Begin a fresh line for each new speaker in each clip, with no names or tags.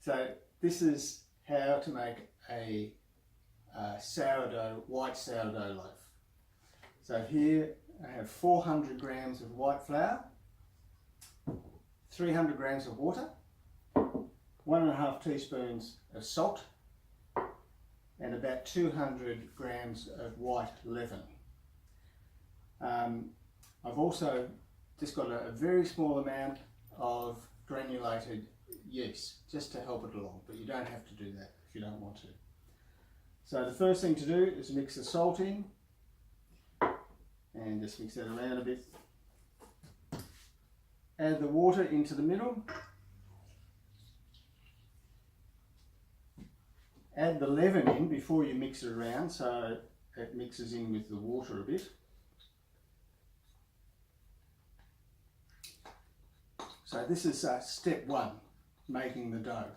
So this is how to make a white sourdough loaf. So here I have 400 grams of white flour, 300 grams of water, 1.5 teaspoons of salt, and about 200 grams of white leaven. I've also just got a very small amount of granulated yeast just to help it along, but you don't have to do that if you don't want to. So the first thing to do is mix the salt in and just mix that around a bit. Add the water into the middle. Add the leaven in before you mix it around so it mixes in with the water a bit. So this is step one, making the dough.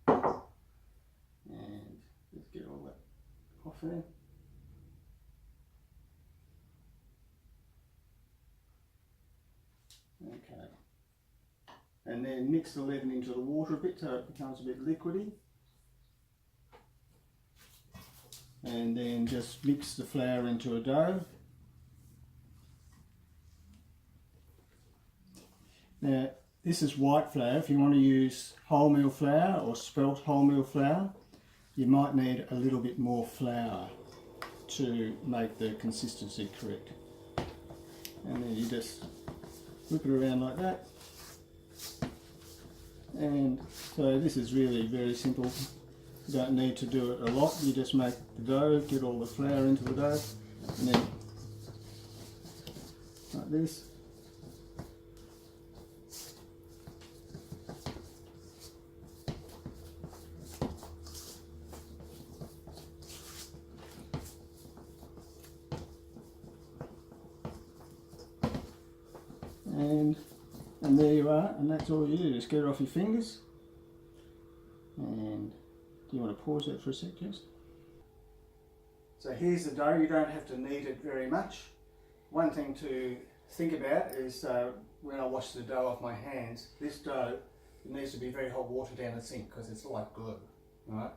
And let's get all that off there. Okay. And then mix the leaven into the water a bit so it becomes a bit liquidy. And then just mix the flour into a dough. Now, this is white flour. If you want to use wholemeal flour or spelt wholemeal flour, you might need a little bit more flour to make the consistency correct. And then you just whip it around like that. And so this is really very simple. You don't need to do it a lot. You just make the dough, get all the flour into the dough, and then like this. And there you are, and that's all you do, just get it off your fingers. And do you want to pause that for a sec, Jess? So here's the dough. You don't have to knead it very much. One thing to think about is when I wash the dough off my hands, this dough needs to be very hot water down the sink because it's like glue. Right?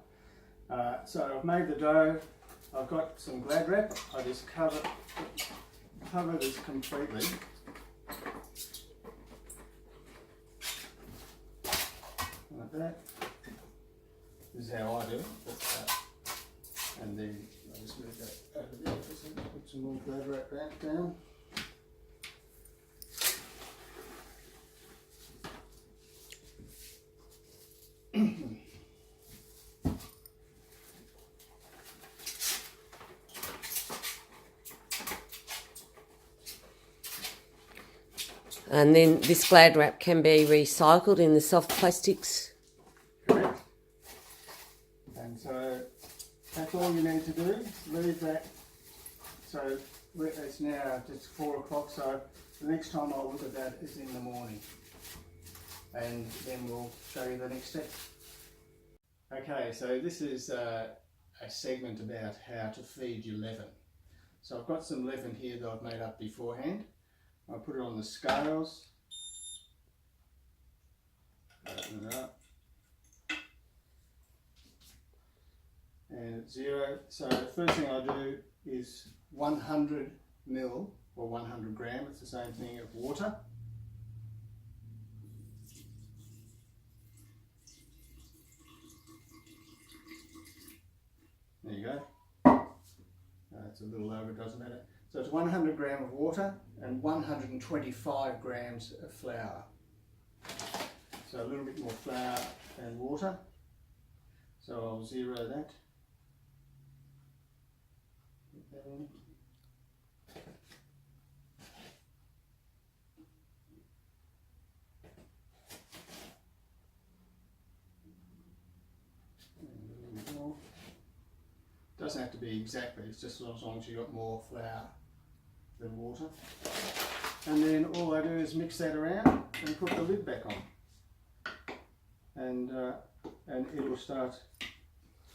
So I've made the dough. I've got some Glad wrap. I just cover this completely. Like that. This is how I do it. And then I just move that over there for a second, put some more Glad wrap back down.
And then this Glad wrap can be recycled in the soft plastics.
Correct. And so that's all you need to do. Leave that. So it's now just 4 o'clock, so the next time I'll look at that is in the morning. And then we'll show you the next step. Okay, so this is a segment about how to feed your leaven. So I've got some leaven here that I've made up beforehand. I'll put it on the scales, open it up, and it's 0. So the first thing I do is 100 ml or 100 gram, it's the same thing, of water. There you go. It's a little over, it doesn't matter. So it's 100 gram of water and 125 grams of flour. So a little bit more flour than water. So I'll 0 that. Put that in. Doesn't have to be exactly, it's just as long as you've got more flour than water. And then all I do is mix that around and put the lid back on. And it will start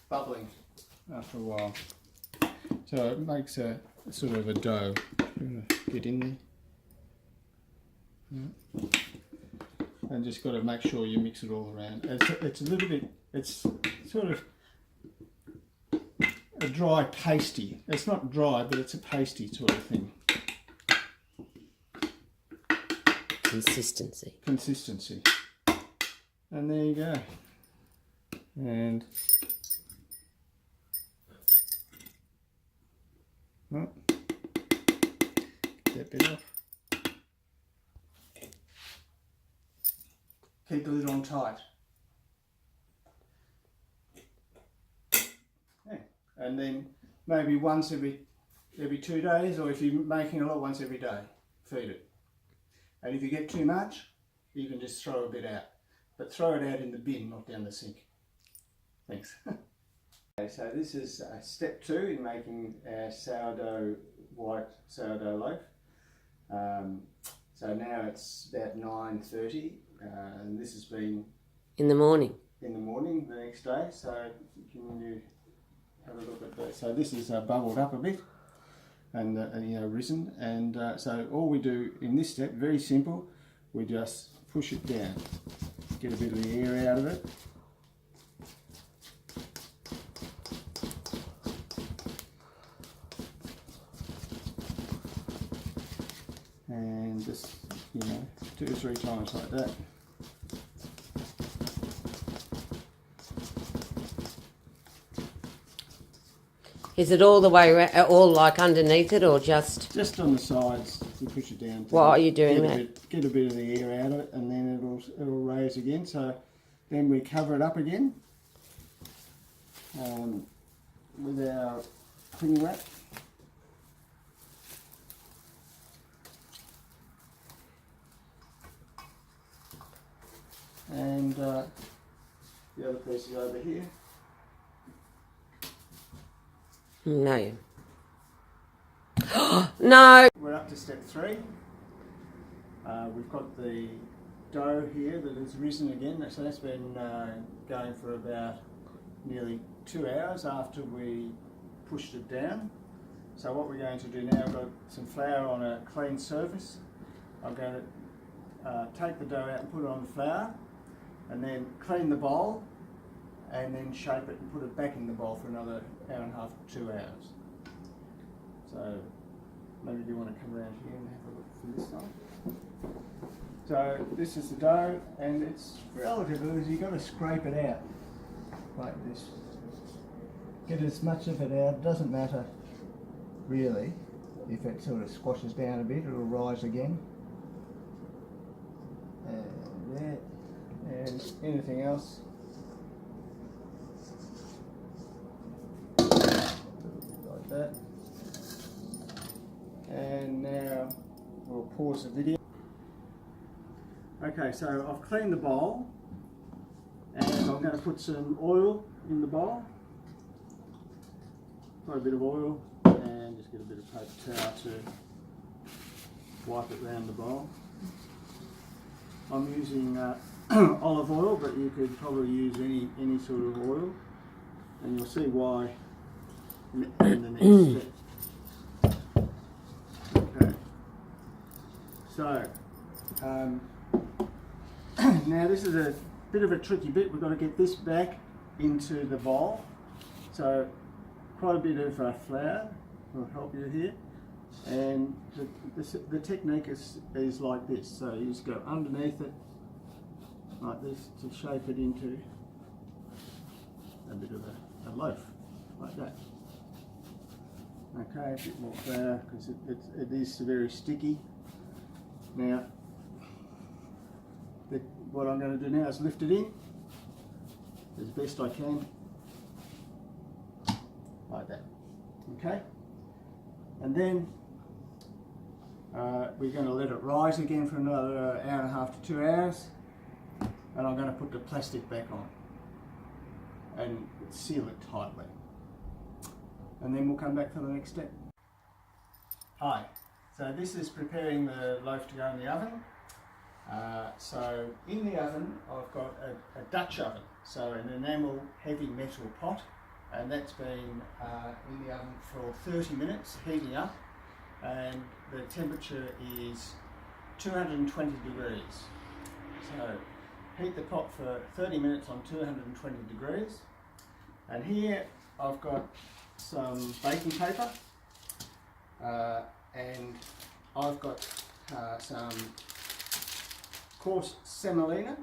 bubbling after a while. So it makes a sort of a dough. I'm going to get in there. And just got to make sure you mix it all around. It's a little bit, it's sort of a dry pasty. It's not dry, but it's a pasty sort of thing.
Consistency.
Consistency. And there you go. And oh, get that bit off. Keep the lid on tight. Yeah. And then maybe once every 2 days, or if you're making a lot, once every day, feed it. And if you get too much, you can just throw a bit out. But throw it out in the bin, not down the sink. Thanks. Okay, so this is step 2 in making our white sourdough loaf. So now it's about 9:30, and this has been
in the morning.
In the morning, the next day. So can you have a look at that? So this is bubbled up a bit, and you know, risen. And so all we do in this step, very simple, we just push it down, get a bit of the air out of it. And just, you know, 2 or 3 times like that.
Is it all the way around, all like underneath it, or just?
Just on the sides, you push it down.
Why are you doing that?
Get a bit of the air out of it, and then it'll raise again. So then we cover it up again with our cling wrap. And the other piece is over here.
No. No!
We're up to step 3. We've got the dough here that has risen again. So that's been going for about nearly 2 hours after we pushed it down. So what we're going to do now, I've got some flour on a clean surface. I'm going to take the dough out and put it on the flour, and then clean the bowl, and then shape it and put it back in the bowl for another 1.5 to 2 hours. So maybe you want to come around here and have a look from this side. So this is the dough, and it's relatively easy. You've got to scrape it out like this. Get as much of it out. It doesn't matter really if it sort of squashes down a bit, it'll rise again. And there. And anything else. Like that. And now we'll pause the video. Okay, so I've cleaned the bowl, and I'm going to put some oil in the bowl. Quite a bit of oil, and just get a bit of paper towel to wipe it around the bowl. I'm using olive oil, but you could probably use any sort of oil, and you'll see why in the next step. Okay, so now this is a bit of a tricky bit. We've got to get this back into the bowl, so quite a bit of flour will help you here, and the technique is like this. So you just go underneath it like this to shape it into a bit of a loaf, like that. Okay, a bit more flour because it is very sticky. Now, what I'm going to do now is lift it in as best I can, like that. Okay, and then we're going to let it rise again for another 1.5 to 2 hours. And I'm going to put the plastic back on and seal it tightly. And then we'll come back for the next step. Hi, so this is preparing the loaf to go in the oven. So in the oven I've got a Dutch oven, so an enamel heavy metal pot, and that's been in the oven for 30 minutes heating up, and the temperature is 220 degrees. So heat the pot for 30 minutes on 220 degrees. And here I've got some baking paper and I've got some coarse semolina,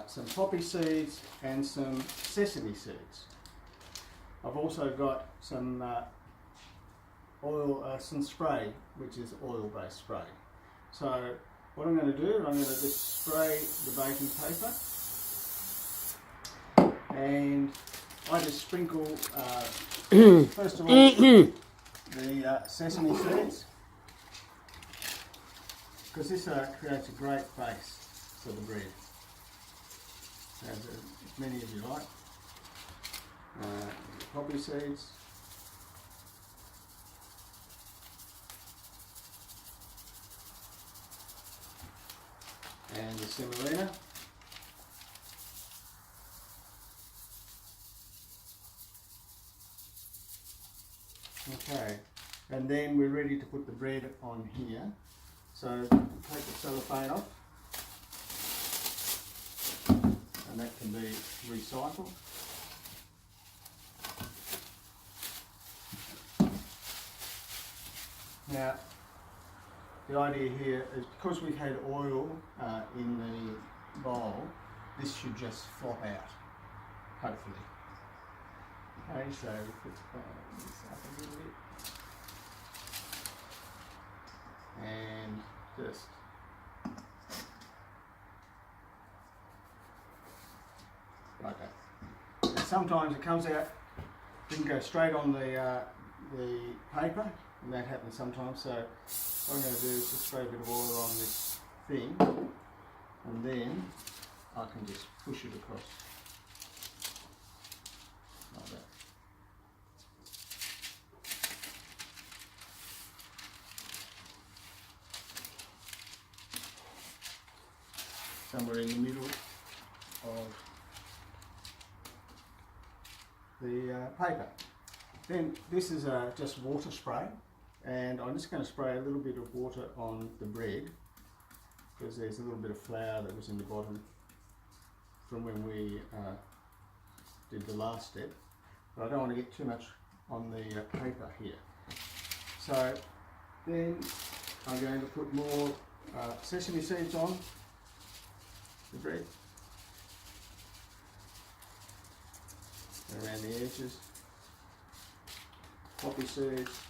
some poppy seeds and some sesame seeds. I've also got some some spray, which is oil-based spray. So what I'm going to do, I'm going to just spray the baking paper, and I just sprinkle first of all the sesame seeds, because this creates a great base for the bread. As many as you like. Poppy seeds. And the semolina. Okay, and then we're ready to put the bread on here. So take the cellophane off, and that can be recycled. Now, the idea here is because we've had oil in the bowl, this should just flop out, hopefully. Okay, so put this up a little bit. And just like that. And sometimes it comes out, didn't go straight on the paper, and that happens sometimes. So what I'm going to do is just spray a bit of oil on this thing, and then I can just push it across like that. Somewhere in the middle of the paper. Then this is just water spray, and I'm just going to spray a little bit of water on the bread, because there's a little bit of flour that was in the bottom from when we did the last step, but I don't want to get too much on the paper here. So then I'm going to put more sesame seeds on the bread around the edges, poppy seeds,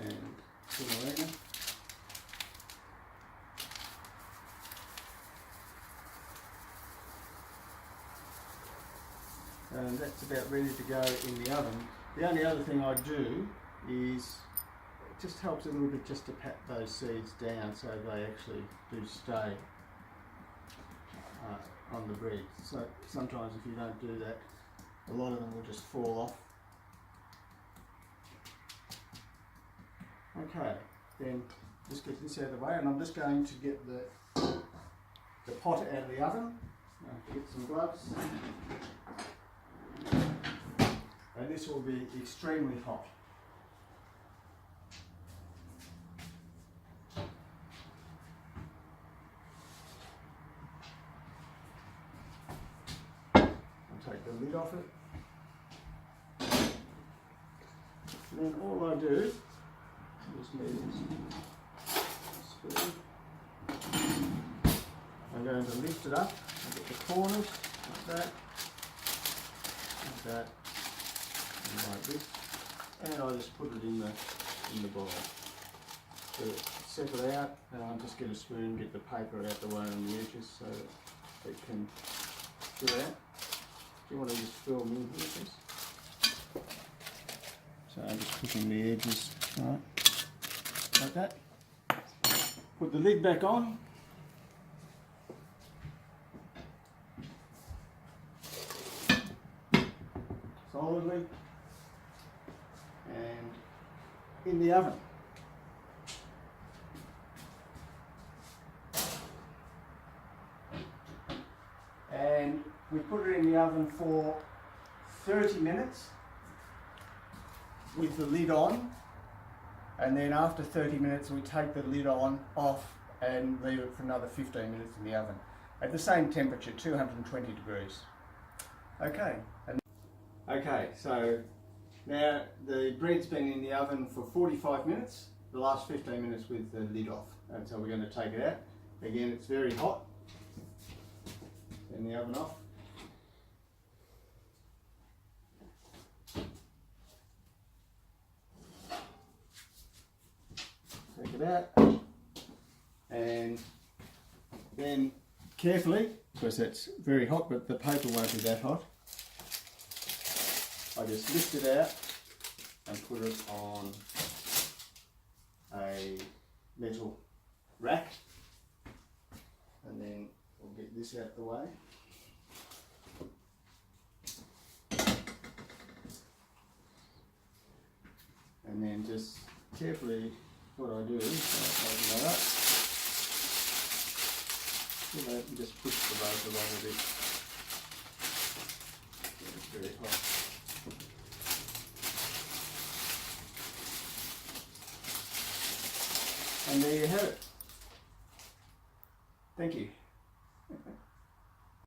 and semolina, and that's about ready to go in the oven. The only other thing I do is it just helps a little bit just to pat those seeds down so they actually do stay on the bread. So sometimes if you don't do that, a lot of them will just fall off. Okay, then just get this out of the way, and I'm just going to get the pot out of the oven. Get some gloves, and this will be extremely hot. Take the lid off it, and then all I do, just need this spoon. I'm going to lift it up and get the corners like that, and like this, and I just put it in the bowl. So set it out, and I'll just get a spoon, get the paper out the way on the edges so that it can fill out. Do you want to just fill them in here, please? So I'm just pushing the edges right, like that. Put the lid back on. Solidly. And in the oven. And we put it in the oven for 30 minutes. with the lid on, and then after 30 minutes we take the lid off and leave it for another 15 minutes in the oven at the same temperature, 220 degrees. Okay, so now the bread's been in the oven for 45 minutes, the last 15 minutes with the lid off, and so we're going to take it out. Again, it's very hot. Turn the oven off. Take it out, and then carefully, because it's very hot, but the paper won't be that hot, I just lift it out and put it on a metal rack, and then we'll get this out the way. And then just carefully, what I do is I open that up, and just push the base along a bit. It's very hot. And there you have it. Thank you.